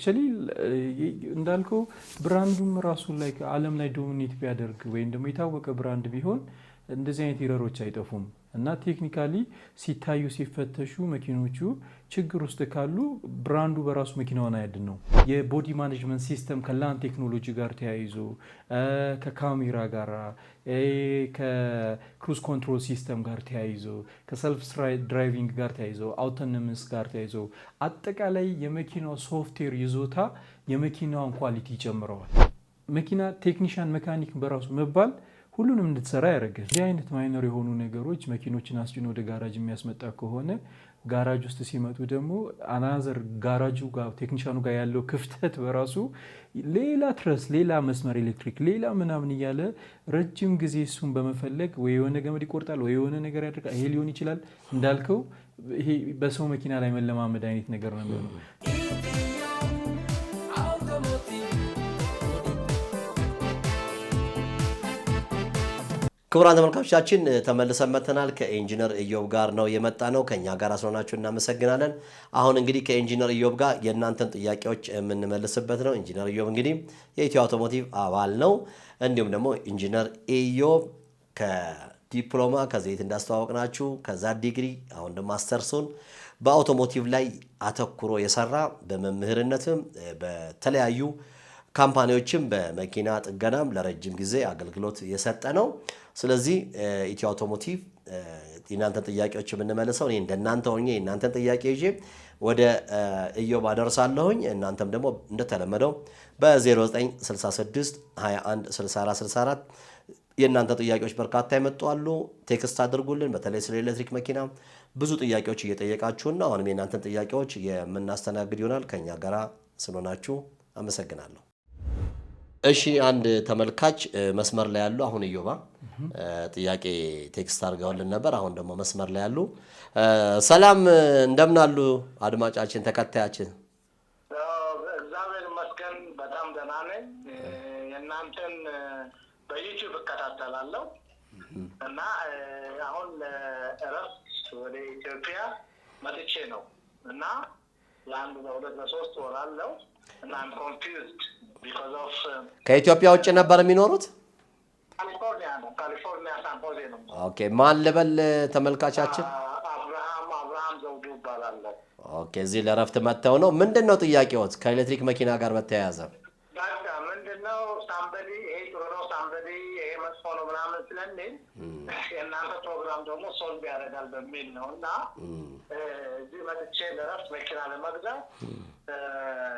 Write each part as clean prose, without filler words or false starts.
አክቹሊ እንዳልከው ብራንዱም ራሱ ላይ ዓለም ላይ ዶሚኔት ቢያደርግ ወይም ደግሞ የታወቀ ብራንድ ቢሆን እንደዚህ አይነት ኢረሮች አይጠፉም እና ቴክኒካሊ ሲታዩ ሲፈተሹ መኪኖቹ ችግር ውስጥ ካሉ ብራንዱ በራሱ መኪናውን አያድነው። የቦዲ ማኔጅመንት ሲስተም ከላን ቴክኖሎጂ ጋር ተያይዞ ከካሜራ ጋር ከክሩዝ ኮንትሮል ሲስተም ጋር ተያይዞ ከሰልፍ ድራይቪንግ ጋር ተያይዞ አውቶኖመስ ጋር ተያይዞ አጠቃላይ የመኪናው ሶፍትዌር ይዞታ የመኪናውን ኳሊቲ ይጨምረዋል። መኪና ቴክኒሻን መካኒክ በራሱ መባል ሁሉንም እንድትሰራ ያደርጋል። እንዲህ አይነት ማይነር የሆኑ ነገሮች መኪኖችን አስጭኖ ወደ ጋራጅ የሚያስመጣ ከሆነ ጋራጅ ውስጥ ሲመጡ ደግሞ አናዘር ጋራጁ ጋር ቴክኒሻኑ ጋር ያለው ክፍተት በራሱ ሌላ ትረስ ሌላ መስመር ኤሌክትሪክ ሌላ ምናምን እያለ ረጅም ጊዜ እሱን በመፈለግ ወይ የሆነ ገመድ ይቆርጣል ወይ የሆነ ነገር ያደርጋል። ይሄ ሊሆን ይችላል እንዳልከው ይሄ በሰው መኪና ላይ መለማመድ አይነት ነገር ነው የሚሆነው። ክቡራን ተመልካቾቻችን ተመልሰን መጥተናል። ከኢንጂነር ኢዮብ ጋር ነው የመጣ ነው። ከኛ ጋር ስለሆናችሁ እናመሰግናለን። አሁን እንግዲህ ከኢንጂነር ኢዮብ ጋር የእናንተን ጥያቄዎች የምንመልስበት ነው። ኢንጂነር ኢዮብ እንግዲህ የኢትዮ አውቶሞቲቭ አባል ነው። እንዲሁም ደግሞ ኢንጂነር ኢዮብ ከዲፕሎማ ከዘይት እንዳስተዋወቅናችሁ ከዛ ዲግሪ አሁን ደግሞ ማስተርሱን በአውቶሞቲቭ ላይ አተኩሮ የሰራ በመምህርነትም በተለያዩ ካምፓኒዎችም በመኪና ጥገናም ለረጅም ጊዜ አገልግሎት የሰጠ ነው። ስለዚህ ኢትዮ አውቶሞቲቭ እናንተን ጥያቄዎች የምንመልሰው እኔ እንደናንተ ሆኜ እናንተን ጥያቄ ይዤ ወደ ኢዮብ አደርሳለሁኝ። እናንተም ደግሞ እንደተለመደው በ0966 21 64 64 የእናንተ ጥያቄዎች በርካታ ይመጣሉ። ቴክስት አድርጉልን። በተለይ ስለ ኤሌክትሪክ መኪና ብዙ ጥያቄዎች እየጠየቃችሁና አሁንም የእናንተን ጥያቄዎች የምናስተናግድ ይሆናል። ከኛ ጋራ ስለሆናችሁ አመሰግናለሁ። እሺ አንድ ተመልካች መስመር ላይ ያሉ አሁን ኢዮባ ጥያቄ ቴክስት አድርገውልን ነበር። አሁን ደግሞ መስመር ላይ ያሉ ሰላም እንደምን አሉ አድማጫችን ተከታያችን? እግዚአብሔር ይመስገን በጣም ደህና ነኝ። የእናንተን በዩቲዩብ እከታተላለሁ እና አሁን እረፍት ወደ ኢትዮጵያ መጥቼ ነው እና ለአንድ ለሁለት ለሶስት ወር አለው እና I'm confused because of ከኢትዮጵያ ውጭ ነበር የሚኖሩት? ካሊፎርኒያ ሳን ሆዜ ነው። ኦኬ ማን ልበል ተመልካቻችን? አብርሃም ዘውዱ ይባላለሁ። ኦኬ እዚህ ለረፍት መጥተው ነው። ምንድነው ጥያቄዎት ከኤሌክትሪክ መኪና ጋር በተያያዘ? በቃ ምንድነው ሳምበዲ ይሄ ጥሩ ነው ሳምበዲ ይሄ መጥፎ ነው ምናምን ስለሚል የእናንተ ፕሮግራም ደግሞ ሶልቭ ያደርጋል በሚል ነው እና እዚህ መጥቼ ለረፍት መኪና ለመግዛት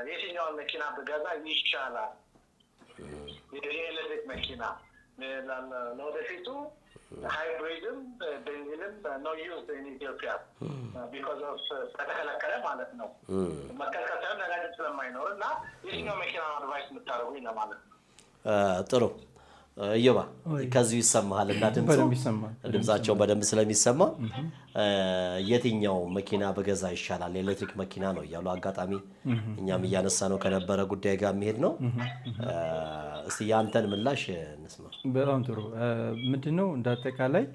የትኛውን መኪና ብገዛ ይሻላል? የኤሌክትሪክ መኪና ለወደፊቱ ሃይብሪድም ቤንዚንም ነው ዩዝድ ኢን ኢትዮጵያ ቢኮዝ ኦፍ ስለተከለከለ ማለት ነው። መከልከል ሳይሆን ነዳጅ ስለማይኖር እና የትኛው መኪና አድቫይስ የምታደርጉኝ ለማለት ነው። ጥሩ ኢዮባ ከዚህ ይሰማሃል እና ድምጻቸው በደንብ ስለሚሰማ የትኛው መኪና በገዛ ይሻላል ኤሌክትሪክ መኪና ነው እያሉ አጋጣሚ እኛም እያነሳ ነው ከነበረ ጉዳይ ጋር የሚሄድ ነው። እስቲ ያንተን ምላሽ እንስማ። በጣም ጥሩ ምንድነው እንዳጠቃላይ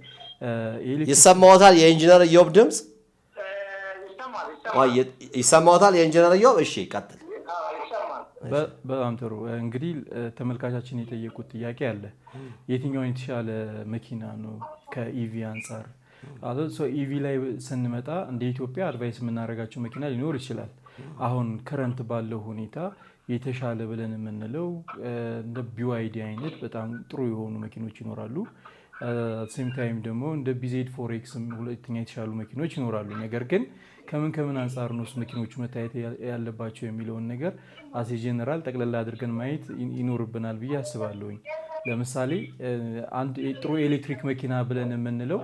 ይሰማዎታል የኢንጂነር ኢዮብ ድምጽ? ይሰማዎታል የኢንጂነር ኢዮብ? እሺ ቀጥል። በጣም ጥሩ እንግዲህ ተመልካቻችን የጠየቁት ጥያቄ አለ። የትኛው የተሻለ መኪና ነው ከኢቪ አንፃር? ኢቪ ላይ ስንመጣ እንደ ኢትዮጵያ አድቫይስ የምናደርጋቸው መኪና ሊኖር ይችላል። አሁን ከረንት ባለው ሁኔታ የተሻለ ብለን የምንለው እንደ ቢዋይዲ አይነት በጣም ጥሩ የሆኑ መኪኖች ይኖራሉ። ሴም ታይም ደግሞ እንደ ቢዜድ ፎሬክስም ሁለተኛ የተሻሉ መኪኖች ይኖራሉ። ነገር ግን ከምን አንፃር ነው መኪኖቹ መታየት ያለባቸው የሚለውን ነገር አሴ ጀነራል ጠቅለላ አድርገን ማየት ይኖርብናል ብዬ አስባለሁኝ። ለምሳሌ አንድ ጥሩ ኤሌክትሪክ መኪና ብለን የምንለው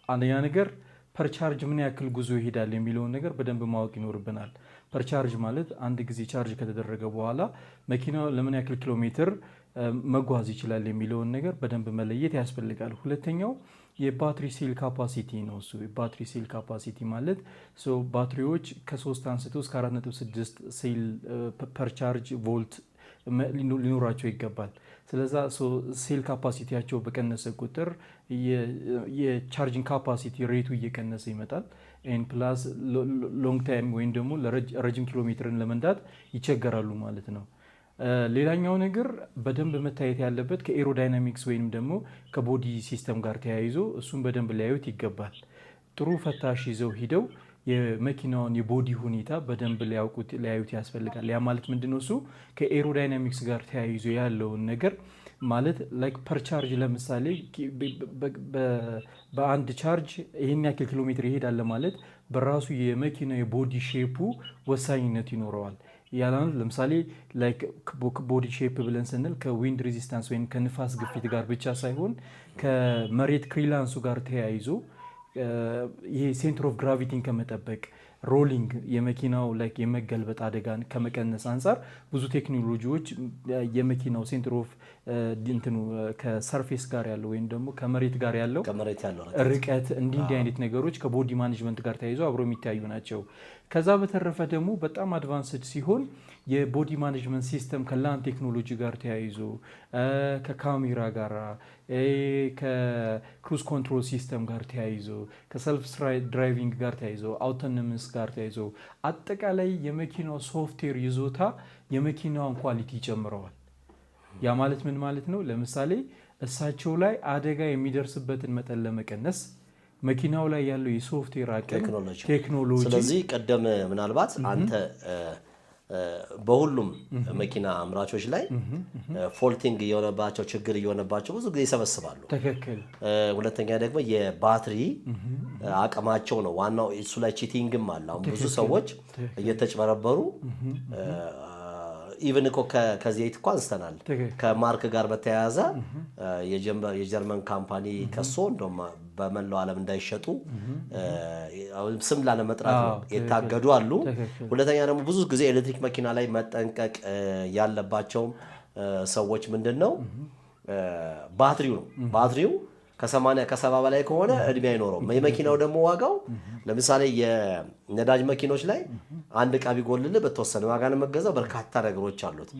አንደኛ ነገር ፐርቻርጅ ምን ያክል ጉዞ ይሄዳል የሚለውን ነገር በደንብ ማወቅ ይኖርብናል። ፐርቻርጅ ማለት አንድ ጊዜ ቻርጅ ከተደረገ በኋላ መኪናው ለምን ያክል ኪሎ ሜትር መጓዝ ይችላል የሚለውን ነገር በደንብ መለየት ያስፈልጋል። ሁለተኛው የባትሪ ሴል ካፓሲቲ ነው። እሱ የባትሪ ሴል ካፓሲቲ ማለት ባትሪዎች ከ3 አንስቶ እስከ 4.6 ሴል ፐርቻርጅ ቮልት ሊኖራቸው ይገባል። ስለዛ ሴል ካፓሲቲያቸው በቀነሰ ቁጥር የቻርጂንግ ካፓሲቲ ሬቱ እየቀነሰ ይመጣል። ኤን ፕላስ ሎንግ ታይም ወይም ደግሞ ለረጅም ኪሎ ሜትርን ለመንዳት ይቸገራሉ ማለት ነው። ሌላኛው ነገር በደንብ መታየት ያለበት ከኤሮዳይናሚክስ ወይም ደግሞ ከቦዲ ሲስተም ጋር ተያይዞ እሱን በደንብ ሊያዩት ይገባል። ጥሩ ፈታሽ ይዘው ሂደው የመኪናውን የቦዲ ሁኔታ በደንብ ሊያዩት ያስፈልጋል። ያ ማለት ምንድነው? እሱ ከኤሮዳይናሚክስ ጋር ተያይዞ ያለውን ነገር ማለት ላይክ ፐር ቻርጅ ለምሳሌ በአንድ ቻርጅ ይህን ያክል ኪሎ ሜትር ይሄዳል ማለት በራሱ የመኪና የቦዲ ሼፑ ወሳኝነት ይኖረዋል። ያላን ለምሳሌ ላይክ ቦዲ ሼፕ ብለን ስንል ከዊንድ ሬዚስታንስ ወይም ከንፋስ ግፊት ጋር ብቻ ሳይሆን ከመሬት ክሊራንሱ ጋር ተያይዞ ይሄ ሴንተር ኦፍ ግራቪቲን ከመጠበቅ ሮሊንግ የመኪናው ላይክ የመገልበጥ አደጋን ከመቀነስ አንጻር ብዙ ቴክኖሎጂዎች የመኪናው ሴንተር ኦፍ እንትኑ ከሰርፌስ ጋር ያለው ወይም ደግሞ ከመሬት ጋር ያለው ርቀት እንዲህ አይነት ነገሮች ከቦዲ ማኔጅመንት ጋር ተያይዞ አብሮ የሚታዩ ናቸው። ከዛ በተረፈ ደግሞ በጣም አድቫንስድ ሲሆን የቦዲ ማኔጅመንት ሲስተም ከላን ቴክኖሎጂ ጋር ተያይዞ ከካሜራ ጋር ከክሩዝ ኮንትሮል ሲስተም ጋር ተያይዞ ከሰልፍ ድራይቪንግ ጋር ተያይዞ አውቶኖመስ ጋር ተያይዞ አጠቃላይ የመኪናው ሶፍትዌር ይዞታ የመኪናውን ኳሊቲ ይጨምረዋል። ያ ማለት ምን ማለት ነው? ለምሳሌ እሳቸው ላይ አደጋ የሚደርስበትን መጠን ለመቀነስ መኪናው ላይ ያለው የሶፍትዌር አቅም ቴክኖሎጂ። ስለዚህ ቀደም ምናልባት አንተ በሁሉም መኪና አምራቾች ላይ ፎልቲንግ የሆነባቸው ችግር እየሆነባቸው ብዙ ጊዜ ይሰበስባሉ። ትክክል። ሁለተኛ ደግሞ የባትሪ አቅማቸው ነው ዋናው። እሱ ላይ ቺቲንግም አለ። አሁን ብዙ ሰዎች እየተጭበረበሩ ኢቨን እኮ ከዚህ እኮ አንስተናል። ከማርክ ጋር በተያያዘ የጀርመን ካምፓኒ ከሶ እንደውም በመላው ዓለም እንዳይሸጡ ስም ላለመጥራት ነው የታገዱ አሉ። ሁለተኛ ደግሞ ብዙ ጊዜ ኤሌክትሪክ መኪና ላይ መጠንቀቅ ያለባቸው ሰዎች ምንድነው? ባትሪው ነው። ባትሪው ከ80 ከ70 በላይ ከሆነ እድሜ አይኖረውም። የመኪናው ደግሞ ዋጋው ለምሳሌ የነዳጅ መኪኖች ላይ አንድ ዕቃ ቢጎልልህ በተወሰነ ዋጋ ነው መገዛው። በርካታ ነገሮች አሉት።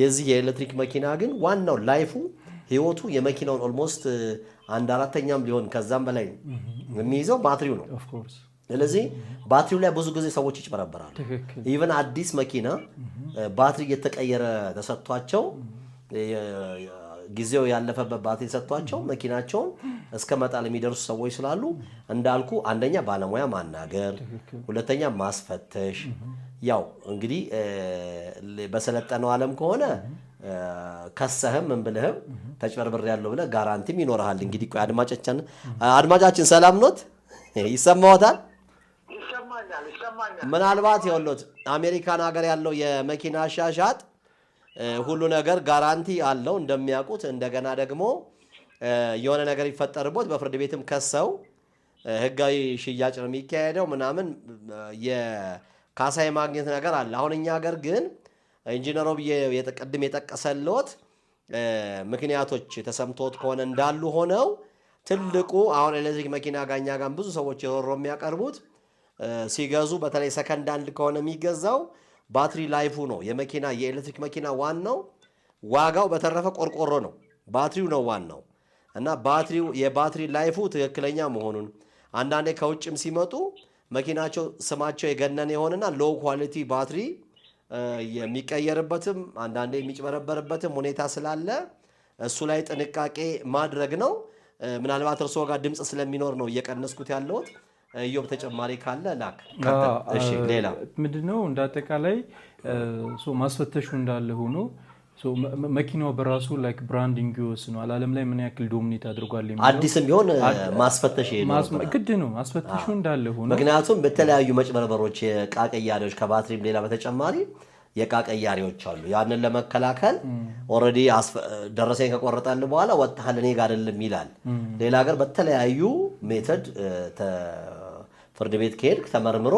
የዚህ የኤሌክትሪክ መኪና ግን ዋናው ላይፉ ህይወቱ የመኪናውን ኦልሞስት 1/4ኛም ሊሆን ከዛም በላይ የሚይዘው ባትሪው ነው። ስለዚህ ባትሪው ላይ ብዙ ጊዜ ሰዎች ይጭበረበራሉ። ኢቨን አዲስ መኪና ባትሪ እየተቀየረ ተሰጥቷቸው ጊዜው ያለፈበት ባትሪ ሰጥቷቸው መኪናቸውን እስከ መጣል የሚደርሱ ሰዎች ስላሉ እንዳልኩ አንደኛ ባለሙያ ማናገር፣ ሁለተኛ ማስፈተሽ። ያው እንግዲህ በሰለጠነው ዓለም ከሆነ ከሰህም ምን ብለህም ተጭበርብር ያለው ብለህ ጋራንቲም ይኖርሃል። እንግዲህ ቆይ አድማጫችን ሰላም ኖት? ይሰማዎታል? ይሰማኛል። ምናልባት የወሎት አሜሪካን ሀገር ያለው የመኪና አሻሻጥ ሁሉ ነገር ጋራንቲ አለው እንደሚያውቁት። እንደገና ደግሞ የሆነ ነገር ይፈጠርቦት በፍርድ ቤትም ከሰው ህጋዊ ሽያጭ ነው የሚካሄደው ምናምን የካሳ የማግኘት ነገር አለ። አሁን እኛ ሀገር ግን ኢንጂነሩ ቅድም የጠቀሰልዎት ምክንያቶች ተሰምቶት ከሆነ እንዳሉ ሆነው ትልቁ አሁን ኤሌክትሪክ መኪና ጋኛ ጋር ብዙ ሰዎች የሮሮ የሚያቀርቡት ሲገዙ በተለይ ሰከንድ ሃንድ ከሆነ የሚገዛው ባትሪ ላይፉ ነው። የመኪና የኤሌክትሪክ መኪና ዋናው ዋጋው በተረፈ ቆርቆሮ ነው፣ ባትሪው ነው ዋናው። እና የባትሪ ላይፉ ትክክለኛ መሆኑን አንዳንዴ ከውጭም ሲመጡ መኪናቸው ስማቸው የገነነ የሆነና ሎው ኳሊቲ ባትሪ የሚቀየርበትም አንዳንዴ የሚጭበረበርበትም ሁኔታ ስላለ እሱ ላይ ጥንቃቄ ማድረግ ነው። ምናልባት እርስዎ ጋር ድምፅ ስለሚኖር ነው እየቀነስኩት ያለሁት። ኢዮብ ተጨማሪ ካለ ላክ። እሺ ሌላ ምንድነው? እንዳጠቃላይ ማስፈተሹ እንዳለ ሆኖ መኪናው በራሱ ላይክ ብራንዲንግ ይወስነዋል። ዓለም ላይ ምን ያክል ዶሚኔት አድርጓል የሚለው አዲስም ቢሆን ማስፈተሽ ግድ ነው። ማስፈተሹ እንዳለ ሆኖ ምክንያቱም በተለያዩ መጭበርበሮች የዕቃ ቀያሪዎች ከባትሪም ሌላ በተጨማሪ የዕቃ ቀያሪዎች አሉ። ያንን ለመከላከል ኦልሬዲ ደረሰኝ ከቆረጠን በኋላ ወጣሃል እኔ ጋር አይደለም ይላል። ሌላ ሀገር በተለያዩ ሜተድ ፍርድ ቤት ከሄድክ ተመርምሮ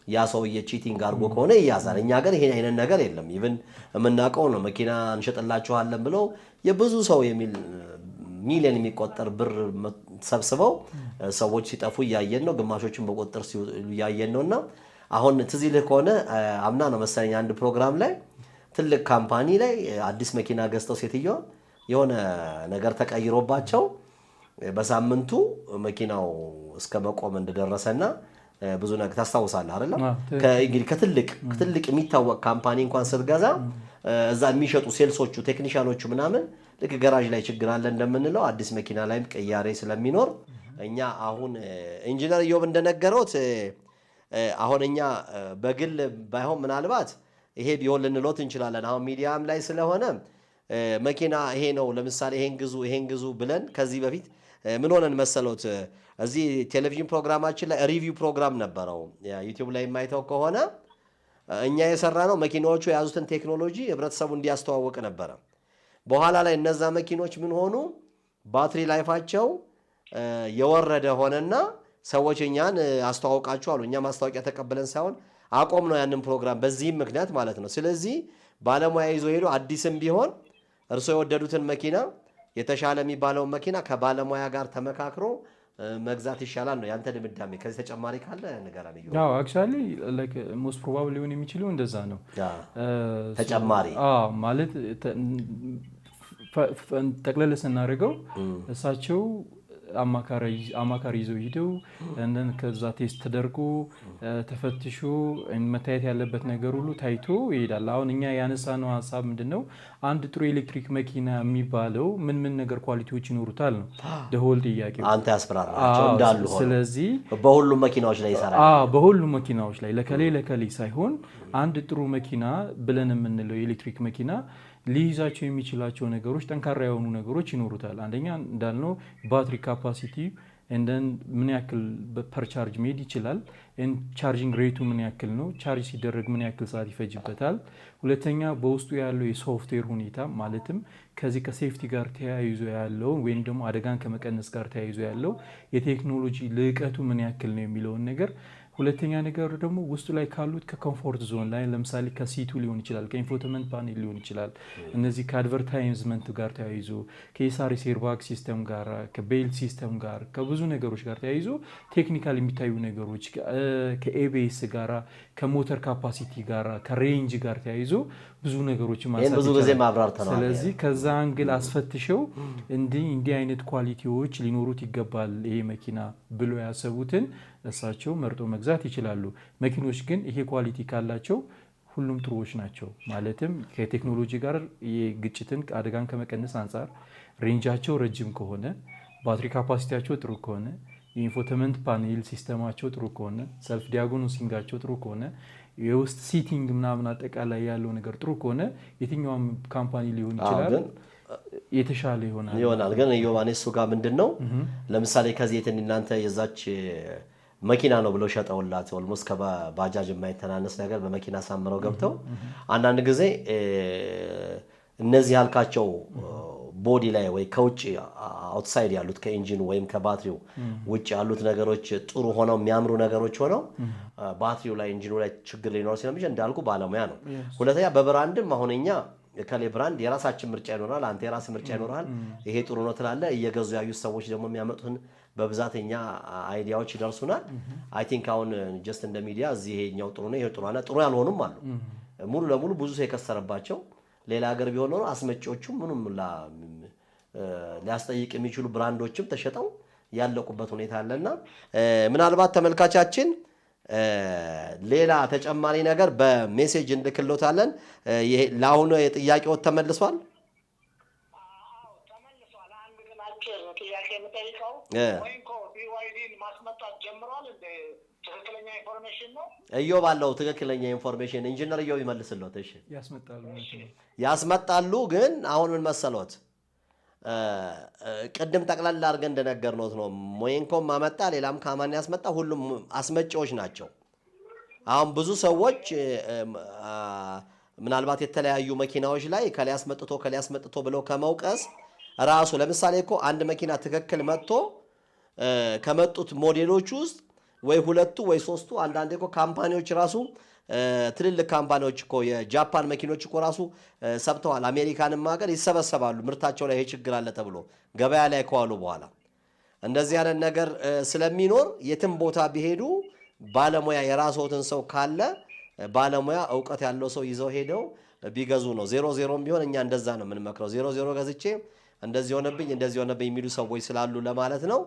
ያ ሰውዬ ቺቲንግ አድርጎ ከሆነ ይያዛል። እኛ ሀገር ይሄ አይነት ነገር የለም። ኢቭን የምናውቀው ነው መኪና እንሸጥላችኋለን ብለው የብዙ ሰው ሚሊዮን የሚቆጠር ብር ሰብስበው ሰዎች ሲጠፉ እያየን ነው። ግማሾችን በቁጥጥር እያየን ነውና አሁን ትዝ ይልህ ከሆነ አምና ነው መሰለኝ አንድ ፕሮግራም ላይ ትልቅ ካምፓኒ ላይ አዲስ መኪና ገዝተው ሴትዮዋ የሆነ ነገር ተቀይሮባቸው በሳምንቱ መኪናው እስከ መቆም እንደደረሰና ብዙ ነገር ታስታውሳለህ አይደል? እንግዲህ ከትልቅ የሚታወቅ ካምፓኒ እንኳን ስትገዛ እዛ የሚሸጡ ሴልሶቹ ቴክኒሻኖቹ ምናምን ልክ ገራዥ ላይ ችግር አለ እንደምንለው አዲስ መኪና ላይም ቅያሬ ስለሚኖር እኛ አሁን ኢንጂነር ኢዮብ እንደነገረውት አሁን እኛ በግል ባይሆን ምናልባት ይሄ ቢሆን ልንሎት እንችላለን። አሁን ሚዲያም ላይ ስለሆነ መኪና ይሄ ነው ለምሳሌ ይሄን ግዙ ብለን ከዚህ በፊት ምን ሆነን መሰሎት እዚህ ቴሌቪዥን ፕሮግራማችን ላይ ሪቪው ፕሮግራም ነበረው ዩቲዩብ ላይ የማይተው ከሆነ እኛ የሰራ ነው መኪናዎቹ የያዙትን ቴክኖሎጂ ህብረተሰቡ እንዲያስተዋወቅ ነበረ። በኋላ ላይ እነዛ መኪኖች ምን ሆኑ ባትሪ ላይፋቸው የወረደ ሆነና ሰዎች እኛን አስተዋውቃችሁ አሉ። እኛ ማስታወቂያ ተቀበለን ሳይሆን አቆም ነው ያንን ፕሮግራም በዚህም ምክንያት ማለት ነው። ስለዚህ ባለሙያ ይዞ ሄዶ አዲስም ቢሆን እርሶ የወደዱትን መኪና የተሻለ የሚባለውን መኪና ከባለሙያ ጋር ተመካክሮ መግዛት ይሻላል ነው ያንተ ድምዳሜ። ከዚህ ተጨማሪ ካለ ንገረን። አዎ አክቹአሊ ላይክ ሞስት ፕሮባብሊ ሊሆን የሚችለው እንደዛ ነው። ተጨማሪ ማለት ጠቅለል ስናደርገው እሳቸው አማካሪ ይዘው ሂደው እንደን ከዛ ቴስት ተደርጎ ተፈትሾ መታየት ያለበት ነገር ሁሉ ታይቶ ይሄዳል። አሁን እኛ ያነሳነው ሀሳብ ምንድነው አንድ ጥሩ ኤሌክትሪክ መኪና የሚባለው ምን ነገር ኳሊቲዎች ይኖሩታል ነው ደሆል ጥያቄ። አንተ ያስፈራራቸው እንዳሉ ሆነ ስለዚህ በሁሉም መኪናዎች ላይ ይሰራል። በሁሉም መኪናዎች ላይ ለከሌ ሳይሆን አንድ ጥሩ መኪና ብለን የምንለው የኤሌክትሪክ መኪና ሊይዛቸው የሚችላቸው ነገሮች ጠንካራ የሆኑ ነገሮች ይኖሩታል። አንደኛ እንዳልነው ባትሪ ካፓሲቲ እንደን ምን ያክል ፐር ቻርጅ መሄድ ይችላል፣ ቻርጂንግ ሬቱ ምን ያክል ነው፣ ቻርጅ ሲደረግ ምን ያክል ሰዓት ይፈጅበታል። ሁለተኛ በውስጡ ያለው የሶፍትዌር ሁኔታ ማለትም ከዚህ ከሴፍቲ ጋር ተያይዞ ያለው ወይም ደግሞ አደጋን ከመቀነስ ጋር ተያይዞ ያለው የቴክኖሎጂ ልዕቀቱ ምን ያክል ነው የሚለውን ነገር። ሁለተኛ ነገር ደግሞ ውስጡ ላይ ካሉት ከኮምፎርት ዞን ላይ ለምሳሌ ከሲቱ ሊሆን ይችላል፣ ከኢንፎቴመንት ፓኔል ሊሆን ይችላል። እነዚህ ከአድቨርታይዝመንት ጋር ተያይዞ ከኢሳሪስ ኤርባግ ሲስተም ጋር ከቤልት ሲስተም ጋር ከብዙ ነገሮች ጋር ተያይዞ ቴክኒካል የሚታዩ ነገሮች ከኤቢኤስ ጋር ከሞተር ካፓሲቲ ጋር ከሬንጅ ጋር ተያይዞ ብዙ ነገሮች ማሳየት ብዙ ጊዜ ማብራርተናል። ስለዚህ ከዛ አንግል አስፈትሸው እንዲህ አይነት ኳሊቲዎች ሊኖሩት ይገባል ይሄ መኪና ብሎ ያሰቡትን እሳቸው መርጦ መግዛት ይችላሉ። መኪኖች ግን ይሄ ኳሊቲ ካላቸው ሁሉም ጥሩዎች ናቸው። ማለትም ከቴክኖሎጂ ጋር የግጭትን አደጋን ከመቀነስ አንጻር ሬንጃቸው ረጅም ከሆነ፣ ባትሪ ካፓሲቲያቸው ጥሩ ከሆነ፣ የኢንፎቴመንት ፓኔል ሲስተማቸው ጥሩ ከሆነ፣ ሰልፍ ዲያግኖሲንጋቸው ጥሩ ከሆነ፣ የውስጥ ሲቲንግ ምናምን አጠቃላይ ያለው ነገር ጥሩ ከሆነ የትኛውም ካምፓኒ ሊሆን ይችላል የተሻለ ይሆናል። ግን ዮሐንስ ጋር ምንድነው ለምሳሌ ከዚህ እናንተ የዛች መኪና ነው ብለው ሸጠውላት ኦልሞስት ከባጃጅ የማይተናነስ ነገር በመኪና ሳምረው ገብተው አንዳንድ ጊዜ እነዚህ ያልካቸው ቦዲ ላይ ወይ ከውጭ አውትሳይድ ያሉት ከኢንጂኑ ወይም ከባትሪው ውጭ ያሉት ነገሮች ጥሩ ሆነው የሚያምሩ ነገሮች ሆነው ባትሪው ላይ ኢንጂኑ ላይ ችግር ሊኖር ስለሚችል እንዳልኩ ባለሙያ ነው። ሁለተኛ በብራንድም አሁንኛ ከሌ ብራንድ የራሳችን ምርጫ ይኖራል፣ አንተ የራስ ምርጫ ይኖራል። ይሄ ጥሩ ነው ትላለህ። እየገዙ ያዩት ሰዎች ደግሞ የሚያመጡትን በብዛተኛ አይዲያዎች ይደርሱናል። አይ ቲንክ አሁን ጀስት እንደ ሚዲያ እዚህ ይሄኛው ጥሩ ነው ይሄ ጥሩ አለ ጥሩ ያልሆኑም አሉ። ሙሉ ለሙሉ ብዙ ሰው የከሰረባቸው ሌላ ሀገር ቢሆን ነው አስመጪዎቹም ምንም ሊያስጠይቅ የሚችሉ ብራንዶችም ተሸጠው ያለቁበት ሁኔታ አለና ምናልባት ተመልካቻችን ሌላ ተጨማሪ ነገር በሜሴጅ እንልክሎታለን። ለአሁኑ የጥያቄው ተመልሷል። ተመልሷል። አንድ ግን አጭር ጥያቄ የምጠይቀው ወይንኮ ቢዋይዲን ማስመጣት ጀምሯል እንደ ትክክለኛ ኢንፎርሜሽን ነው? እዮብ አለው ትክክለኛ ኢንፎርሜሽን ኢንጂነር እዮብ ይመልስልዎት። እሺ ያስመጣሉ። ግን አሁን ምን መሰሎት ቅድም ጠቅላላ አድርገን እንደነገርነው ነው። ሞይንኮም ማመጣ ሌላም ካማን ያስመጣ ሁሉም አስመጪዎች ናቸው። አሁን ብዙ ሰዎች ምናልባት የተለያዩ መኪናዎች ላይ ከሊያስመጥቶ ብለው ከመውቀስ ራሱ ለምሳሌ እኮ አንድ መኪና ትክክል መጥቶ ከመጡት ሞዴሎች ውስጥ ወይ ሁለቱ ወይ ሶስቱ አንዳንዴ እኮ ካምፓኒዎች ራሱ ትልልቅ ካምፓኒዎች እኮ የጃፓን መኪኖች እኮ ራሱ ሰብተዋል። አሜሪካንም ሀገር ይሰበሰባሉ ምርታቸው ላይ ይሄ ችግር አለ ተብሎ ገበያ ላይ ከዋሉ በኋላ እንደዚህ አይነት ነገር ስለሚኖር የትም ቦታ ቢሄዱ ባለሙያ የራስዎትን ሰው ካለ ባለሙያ ዕውቀት ያለው ሰው ይዘው ሄደው ቢገዙ ነው። 00 ቢሆን እኛ እንደዛ ነው የምንመክረው። 00 ገዝቼ እንደዚህ ሆነብኝ የሚሉ ሰዎች ስላሉ ለማለት ነው።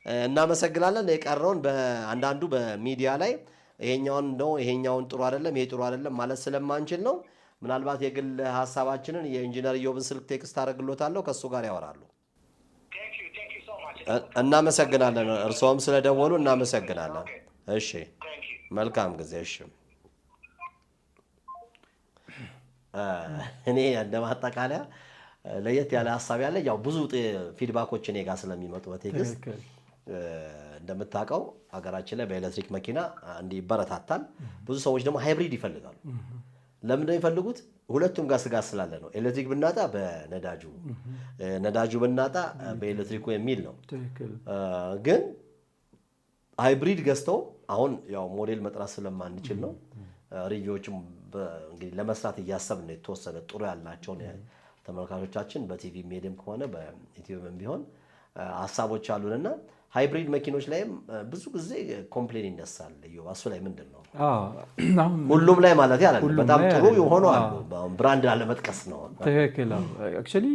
እናመሰግናለን። የቀረውን በአንዳንዱ በሚዲያ ላይ ይሄኛውን ጥሩ አይደለም ይሄ ጥሩ አይደለም ማለት ስለማንችል ነው። ምናልባት የግል ሀሳባችንን የኢንጂነር ኢዮብን ስልክ ቴክስት አደርግሎታለሁ፣ ከእሱ ጋር ያወራሉ። እናመሰግናለን። እርስዎም ስለደወሉ እናመሰግናለን። እሺ መልካም ጊዜ። እሺ እኔ እንደማጠቃለያ ለየት ያለ ሀሳብ ያለ ያው ብዙ ፊድባኮች እኔ ጋር ስለሚመጡ በቴክስት እንደምታውቀው ሀገራችን ላይ በኤሌክትሪክ መኪና ይበረታታል። ብዙ ሰዎች ደግሞ ሃይብሪድ ይፈልጋሉ። ለምን ነው የሚፈልጉት? ሁለቱም ጋር ስጋት ስላለ ነው። ኤሌክትሪክ ብናጣ በነዳጁ ነዳጁ ብናጣ በኤሌክትሪኩ የሚል ነው። ግን ሃይብሪድ ገዝተው አሁን ያው ሞዴል መጥራት ስለማንችል ነው ሪቪዎችም እንግዲህ ለመስራት እያሰብን ነው። የተወሰነ ጥሩ ያላቸውን ተመልካቾቻችን በቲቪ ሜዲየም ከሆነ በዩቲዩብም ቢሆን ሀሳቦች አሉንና ሃይብሪድ መኪኖች ላይም ብዙ ጊዜ ኮምፕሌን ይነሳል። እሱ ላይ ምንድን ነው ሁሉም ላይ ማለት ያለ በጣም ጥሩ የሆኑ አሉ። ብራንድ አለመጥቀስ ነው። ትክክል። አክቹዋሊ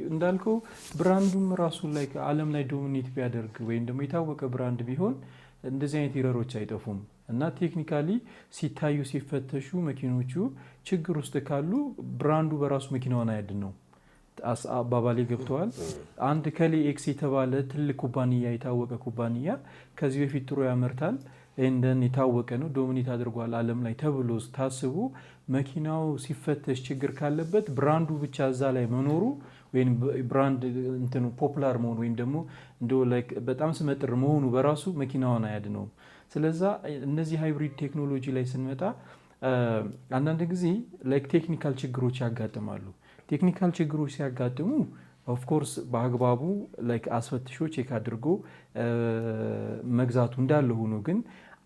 እንዳልከው ብራንዱም ራሱ ላይ ዓለም ላይ ዶሚኔት ቢያደርግ ወይም ደግሞ የታወቀ ብራንድ ቢሆን እንደዚህ አይነት ኢረሮች አይጠፉም እና ቴክኒካሊ ሲታዩ ሲፈተሹ መኪኖቹ ችግር ውስጥ ካሉ ብራንዱ በራሱ መኪናውን አያድን ነው አባባሌ ገብተዋል። አንድ ከሌ ኤክስ የተባለ ትልቅ ኩባንያ የታወቀ ኩባንያ ከዚህ በፊት ጥሩ ያመርታል እንደን የታወቀ ነው ዶሚኔት አድርጓል ዓለም ላይ ተብሎ ታስቡ መኪናው ሲፈተሽ ችግር ካለበት ብራንዱ ብቻ እዛ ላይ መኖሩ ወይም ብራንድ እንትኑ ፖፑላር መሆኑ ወይም ደግሞ እንደው ላይክ በጣም ስመጥር መሆኑ በራሱ መኪናውን አያድነውም። ስለዛ እነዚህ ሃይብሪድ ቴክኖሎጂ ላይ ስንመጣ አንዳንድ ጊዜ ላይክ ቴክኒካል ችግሮች ያጋጥማሉ። ቴክኒካል ችግሮች ሲያጋጥሙ ኦፍኮርስ በአግባቡ ላይክ አስፈትሾ ቼክ አድርጎ መግዛቱ እንዳለ ሆኖ ግን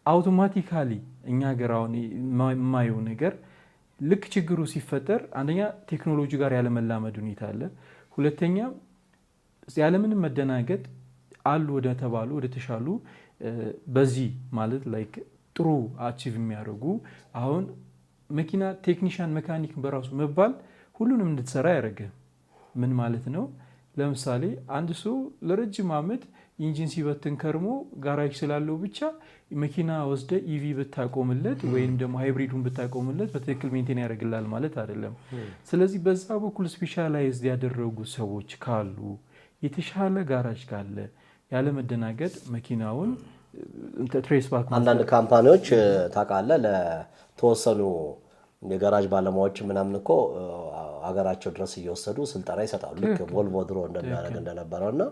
አውቶማቲካሊ እኛ ሀገር አሁን የማየው ነገር ልክ ችግሩ ሲፈጠር አንደኛ ቴክኖሎጂ ጋር ያለመላመድ ሁኔታ አለ። ሁለተኛ ያለምንም መደናገጥ አሉ ወደ ተባሉ ወደ ተሻሉ በዚህ ማለት ላይክ ጥሩ አቺቭ የሚያደርጉ አሁን መኪና ቴክኒሻን መካኒክ በራሱ መባል ሁሉንም እንድትሰራ ያደረገ ምን ማለት ነው? ለምሳሌ አንድ ሰው ለረጅም ዓመት ኢንጂን ሲበትን ከርሞ ጋራጅ ስላለው ብቻ መኪና ወስደ ኢቪ ብታቆምለት ወይም ደግሞ ሃይብሪዱን ብታቆምለት በትክክል ሜንቴን ያደርግላል ማለት አይደለም። ስለዚህ በዛ በኩል ስፔሻላይዝድ ያደረጉ ሰዎች ካሉ የተሻለ ጋራጅ ካለ ያለ መደናገጥ መኪናውን ትሬስ ባክ አንዳንድ ካምፓኒዎች ታውቃለህ ለተወሰኑ የጋራጅ ባለሙያዎች ምናምን እኮ ሀገራቸው ድረስ እየወሰዱ ስልጠና ይሰጣሉ። ልክ ቮልቮ ድሮ እንደሚያደርግ እንደነበረውና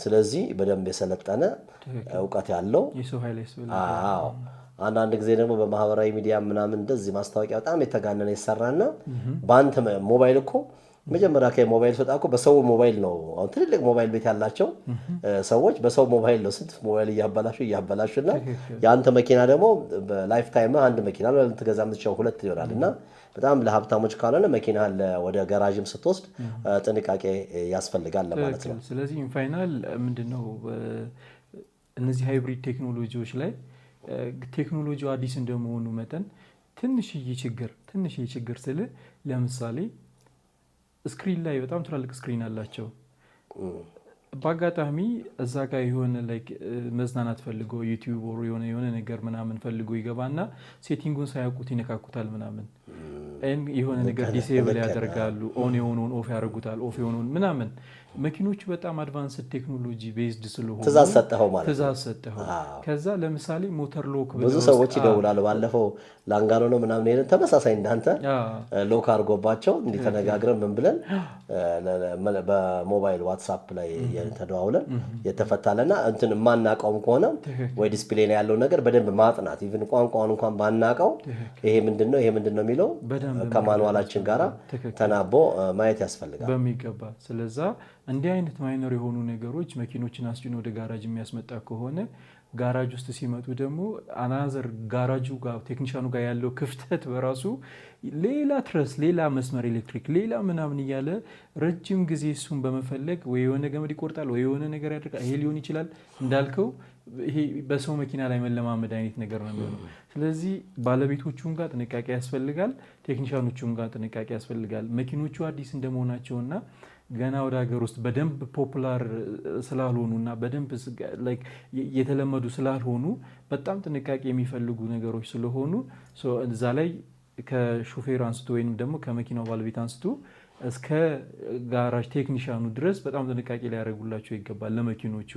ስለዚህ በደንብ የሰለጠነ እውቀት ያለው አንዳንድ ጊዜ ደግሞ በማህበራዊ ሚዲያ ምናምን እንደዚህ ማስታወቂያ በጣም የተጋነነ ይሰራና በአንተ ሞባይል እኮ መጀመሪያ ከሞባይል ሰጣ እኮ በሰው ሞባይል ነው። አሁን ትልልቅ ሞባይል ቤት ያላቸው ሰዎች በሰው ሞባይል ነው ስንት ሞባይል እያበላሹና የአንተ መኪና ደግሞ በላይፍ ታይም አንድ መኪና ነው ልትገዛ የምትችለው ሁለት ይሆናልና በጣም ለሀብታሞች ካልሆነ መኪና ወደ ጋራጅም ስትወስድ ጥንቃቄ ያስፈልጋል ለማለት ነው። ስለዚህ ፋይናል ምንድነው እነዚህ ሃይብሪድ ቴክኖሎጂዎች ላይ ቴክኖሎጂው አዲስ እንደመሆኑ መጠን ትንሽዬ ችግር ስለ ለምሳሌ ስክሪን ላይ በጣም ትላልቅ ስክሪን አላቸው። በአጋጣሚ እዛ ጋር የሆነ ላይክ መዝናናት ፈልጎ ዩቲዩብ ወር የሆነ ነገር ምናምን ፈልጎ ይገባና ሴቲንጉን ሳያውቁት ይነካኩታል ምናምን የሆነ ነገር ዲሴብል ያደርጋሉ። ኦን የሆነውን ኦፍ ያደርጉታል። ኦፍ የሆነውን ምናምን መኪኖቹ በጣም አድቫንስድ ቴክኖሎጂ ቤዝድ ስለሆኑ ትእዛዝ ሰጠኸው ማለት ትእዛዝ ሰጠኸው። ከዛ ለምሳሌ ሞተር ሎክ ብዙ ሰዎች ይደውላሉ። ባለፈው ላንጋኖ ነው ምናምን ሄደን ተመሳሳይ እንዳንተ ሎክ አድርጎባቸው እንዲህ ተነጋግረን ምን ብለን በሞባይል ዋትስአፕ ላይ ተደዋውለን የተፈታለና እንትን ማናቀውም ከሆነ ወይ ዲስፕሌይ ላይ ያለው ነገር በደንብ ማጥናት ኢቭን ቋንቋውን እንኳን ባናቀው ይሄ ምንድነው የሚለው ከማኑዋላችን ጋራ ተናቦ ማየት ያስፈልጋል በሚገባ። ስለዛ እንዲህ አይነት ማይነር የሆኑ ነገሮች መኪኖችን አስጭኖ ወደ ጋራጅ የሚያስመጣ ከሆነ ጋራጅ ውስጥ ሲመጡ ደግሞ አናዘር ጋራጁ ጋር ቴክኒሻኑ ጋር ያለው ክፍተት በራሱ ሌላ ትረስ ሌላ መስመር ኤሌክትሪክ ሌላ ምናምን እያለ ረጅም ጊዜ እሱን በመፈለግ ወይ የሆነ ገመድ ይቆርጣል ወይ የሆነ ነገር ያደርጋል። ይሄ ሊሆን ይችላል እንዳልከው ይሄ በሰው መኪና ላይ መለማመድ አይነት ነገር ነው የሚሆነው። ስለዚህ ባለቤቶቹም ጋር ጥንቃቄ ያስፈልጋል፣ ቴክኒሻኖቹም ጋር ጥንቃቄ ያስፈልጋል። መኪኖቹ አዲስ እንደመሆናቸውና ገና ወደ ሀገር ውስጥ በደንብ ፖፑላር ስላልሆኑ እና በደንብ የተለመዱ ስላልሆኑ በጣም ጥንቃቄ የሚፈልጉ ነገሮች ስለሆኑ እዛ ላይ ከሾፌር አንስቶ ወይም ደግሞ ከመኪናው ባለቤት አንስቶ እስከ ጋራጅ ቴክኒሻኑ ድረስ በጣም ጥንቃቄ ሊያደርጉላቸው ይገባል ለመኪኖቹ።